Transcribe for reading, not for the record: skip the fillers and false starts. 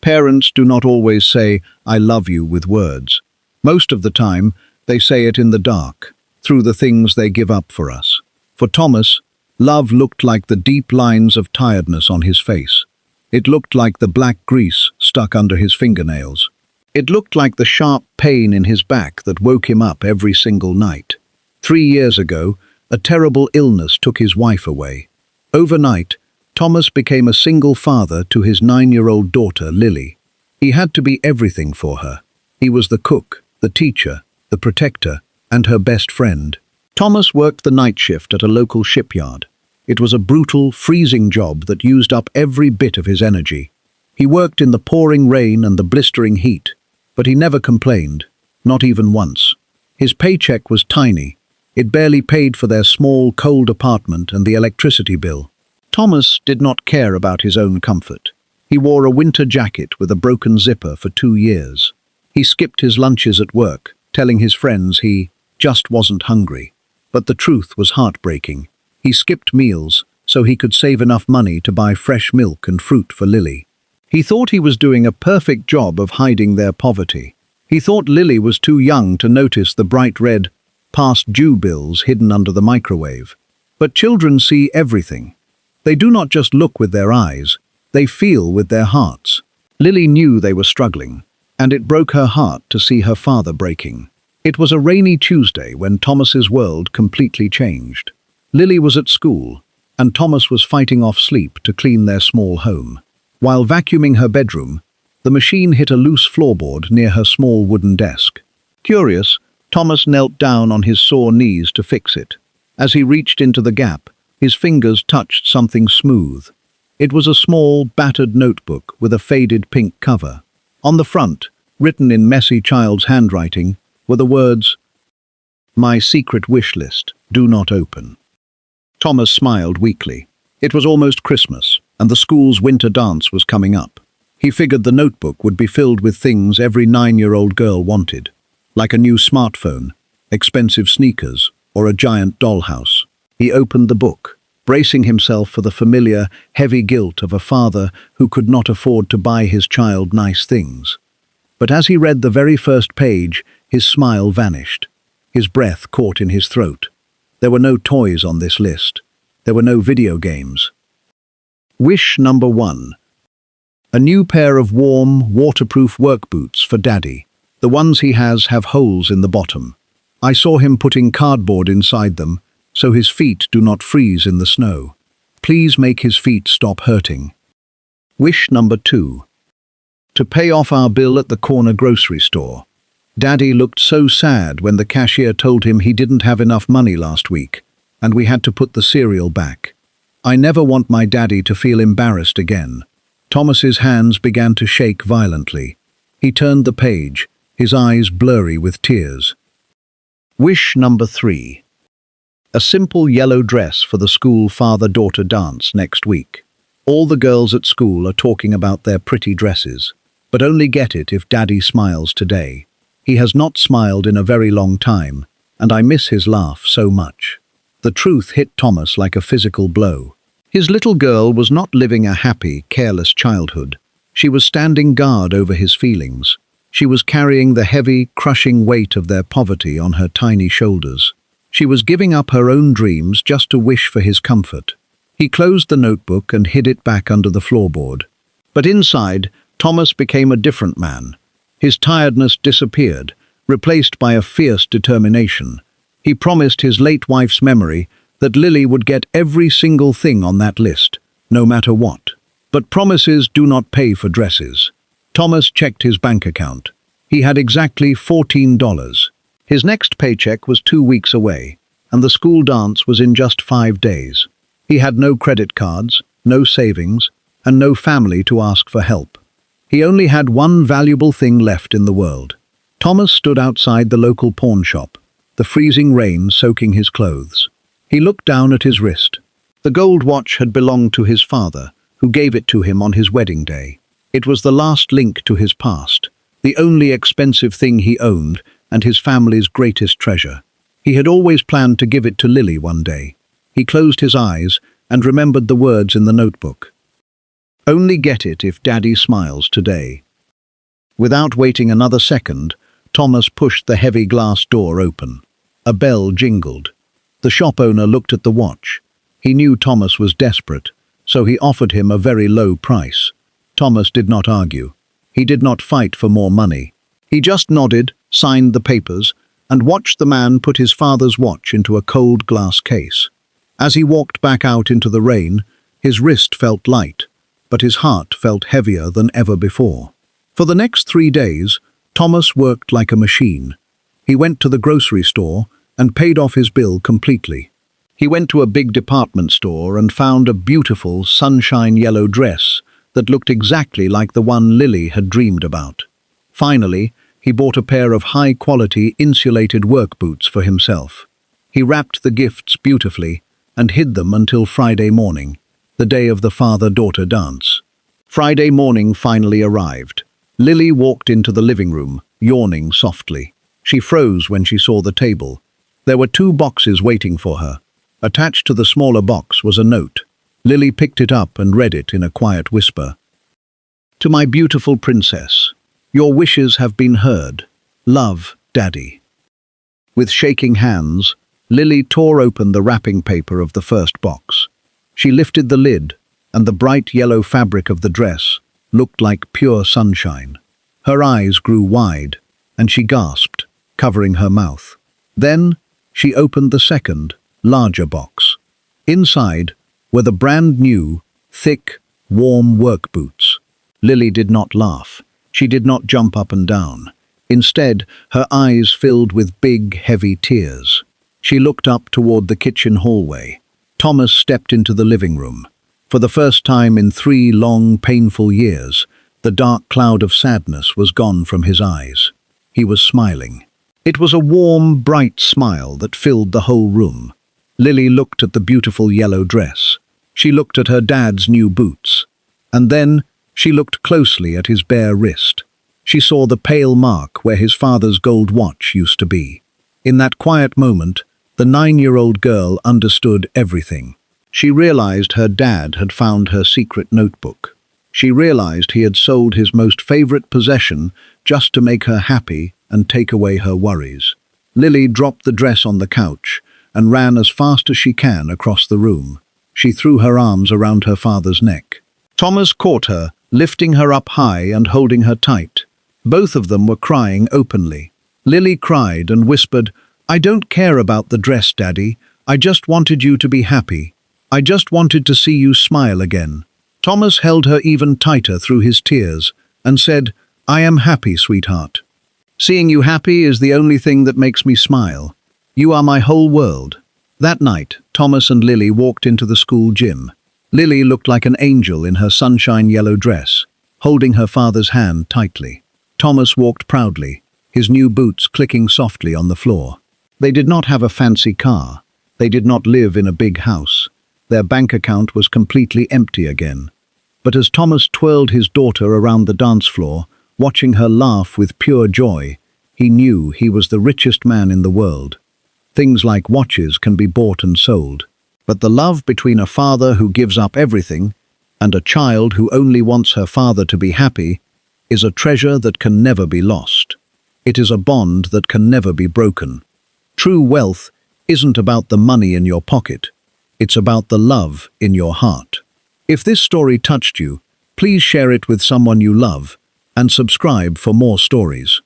Parents do not always say, "I love you," with words. Most of the time, they say it in the dark, through the things they give up for us. For Thomas, love looked like the deep lines of tiredness on his face. It looked like the black grease stuck under his fingernails. It looked like the sharp pain in his back that woke him up every single night. 3 years ago, a terrible illness took his wife away. Overnight, Thomas became a single father to his 9-year-old daughter, Lily. He had to be everything for her. He was the cook, the teacher, the protector, and her best friend. Thomas worked the night shift at a local shipyard. It was a brutal, freezing job that used up every bit of his energy. He worked in the pouring rain and the blistering heat, but he never complained, not even once. His paycheck was tiny. It barely paid for their small, cold apartment and the electricity bill. Thomas did not care about his own comfort. He wore a winter jacket with a broken zipper for 2 years. He skipped his lunches at work, telling his friends he just wasn't hungry. But the truth was heartbreaking. He skipped meals so he could save enough money to buy fresh milk and fruit for Lily. He thought he was doing a perfect job of hiding their poverty. He thought Lily was too young to notice the bright red, past due bills hidden under the microwave. But children see everything. They do not just look with their eyes, they feel with their hearts. Lily knew they were struggling, and it broke her heart to see her father breaking. It was a rainy Tuesday when Thomas's world completely changed. Lily was at school, and Thomas was fighting off sleep to clean their small home. While vacuuming her bedroom, the machine hit a loose floorboard near her small wooden desk. Curious, Thomas knelt down on his sore knees to fix it. As he reached into the gap, his fingers touched something smooth. It was a small, battered notebook with a faded pink cover. On the front, written in messy child's handwriting, were the words, "My secret wish list, do not open." Thomas smiled weakly. It was almost Christmas, and the school's winter dance was coming up. He figured the notebook would be filled with things every 9-year-old girl wanted, like a new smartphone, expensive sneakers, or a giant dollhouse. He opened the book, bracing himself for the familiar, heavy guilt of a father who could not afford to buy his child nice things. But as he read the very first page, his smile vanished. His breath caught in his throat. There were no toys on this list. There were no video games. Wish number 1. A new pair of warm, waterproof work boots for Daddy. The ones he has have holes in the bottom. I saw him putting cardboard inside them, so his feet do not freeze in the snow. Please make his feet stop hurting. Wish number 2. To pay off our bill at the corner grocery store. Daddy looked so sad when the cashier told him he didn't have enough money last week, and we had to put the cereal back. I never want my daddy to feel embarrassed again. Thomas's hands began to shake violently. He turned the page, his eyes blurry with tears. Wish number 3. A simple yellow dress for the school father-daughter dance next week. All the girls at school are talking about their pretty dresses, but only get it if Daddy smiles today. He has not smiled in a very long time, and I miss his laugh so much. The truth hit Thomas like a physical blow. His little girl was not living a happy, careless childhood. She was standing guard over his feelings. She was carrying the heavy, crushing weight of their poverty on her tiny shoulders. She was giving up her own dreams just to wish for his comfort. He closed the notebook and hid it back under the floorboard. But inside, Thomas became a different man. His tiredness disappeared, replaced by a fierce determination. He promised his late wife's memory that Lily would get every single thing on that list, no matter what. But promises do not pay for dresses. Thomas checked his bank account. He had exactly $14. His next paycheck was 2 weeks away, and the school dance was in just 5 days. He had no credit cards, no savings, and no family to ask for help. He only had one valuable thing left in the world. Thomas stood outside the local pawn shop, the freezing rain soaking his clothes. He looked down at his wrist. The gold watch had belonged to his father, who gave it to him on his wedding day. It was the last link to his past, the only expensive thing he owned, and his family's greatest treasure. He had always planned to give it to Lily one day. He closed his eyes and remembered the words in the notebook. Only get it if Daddy smiles today. Without waiting another second, Thomas pushed the heavy glass door open. A bell jingled. The shop owner looked at the watch. He knew Thomas was desperate, so he offered him a very low price. Thomas did not argue. He did not fight for more money. He just nodded, signed the papers, and watched the man put his father's watch into a cold glass case. As he walked back out into the rain, his wrist felt light, but his heart felt heavier than ever before. For the next 3 days, Thomas worked like a machine. He went to the grocery store and paid off his bill completely. He went to a big department store and found a beautiful sunshine yellow dress that looked exactly like the one Lily had dreamed about. Finally, he bought a pair of high-quality insulated work boots for himself. He wrapped the gifts beautifully and hid them until Friday morning, the day of the father-daughter dance. Friday morning finally arrived. Lily walked into the living room, yawning softly. She froze when she saw the table. There were 2 boxes waiting for her. Attached to the smaller box was a note. Lily picked it up and read it in a quiet whisper. To my beautiful princess, your wishes have been heard. Love, Daddy. With shaking hands, Lily tore open the wrapping paper of the first box. She lifted the lid, and the bright yellow fabric of the dress looked like pure sunshine. Her eyes grew wide, and she gasped, covering her mouth. Then she opened the second, larger box. Inside were the brand new, thick, warm work boots. Lily did not laugh. She did not jump up and down. Instead, her eyes filled with big, heavy tears. She looked up toward the kitchen hallway. Thomas stepped into the living room. For the first time in 3 long, painful years, the dark cloud of sadness was gone from his eyes. He was smiling. It was a warm, bright smile that filled the whole room. Lily looked at the beautiful yellow dress. She looked at her dad's new boots. And then she looked closely at his bare wrist. She saw the pale mark where his father's gold watch used to be. In that quiet moment, the 9-year-old girl understood everything. She realized her dad had found her secret notebook. She realized he had sold his most favorite possession just to make her happy and take away her worries. Lily dropped the dress on the couch and ran as fast as she can across the room. She threw her arms around her father's neck. Thomas caught her, lifting her up high and holding her tight. Both of them were crying openly. Lily cried and whispered, "I don't care about the dress, Daddy. I just wanted you to be happy. I just wanted to see you smile again." Thomas held her even tighter through his tears and said, "I am happy, sweetheart. Seeing you happy is the only thing that makes me smile. You are my whole world." That night, Thomas and Lily walked into the school gym. Lily looked like an angel in her sunshine yellow dress, holding her father's hand tightly. Thomas walked proudly, his new boots clicking softly on the floor. They did not have a fancy car. They did not live in a big house. Their bank account was completely empty again. But as Thomas twirled his daughter around the dance floor, watching her laugh with pure joy, he knew he was the richest man in the world. Things like watches can be bought and sold, but the love between a father who gives up everything and a child who only wants her father to be happy is a treasure that can never be lost. It is a bond that can never be broken. True wealth isn't about the money in your pocket. It's about the love in your heart. If this story touched you, please share it with someone you love and subscribe for more stories.